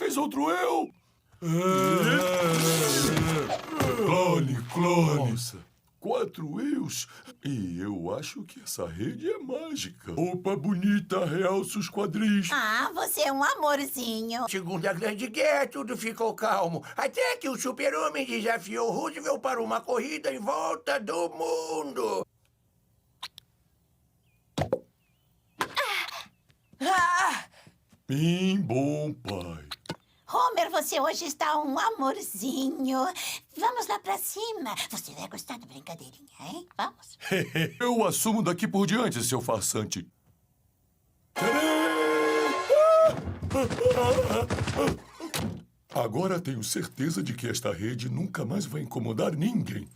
mais outro eu! Clone. Nossa. 4 eus. E eu acho que essa rede é mágica. Opa bonita, realça os quadris. Ah, você é um amorzinho. Segunda Grande Guerra, tudo ficou calmo. Até que o super-homem desafiou Roosevelt para uma corrida em volta do mundo. Bem bom, pai. Homer, você hoje está um amorzinho. Vamos lá pra cima. Você vai gostar da brincadeirinha, hein? Vamos. Eu assumo daqui por diante, seu farsante. Agora tenho certeza de que esta rede nunca mais vai incomodar ninguém.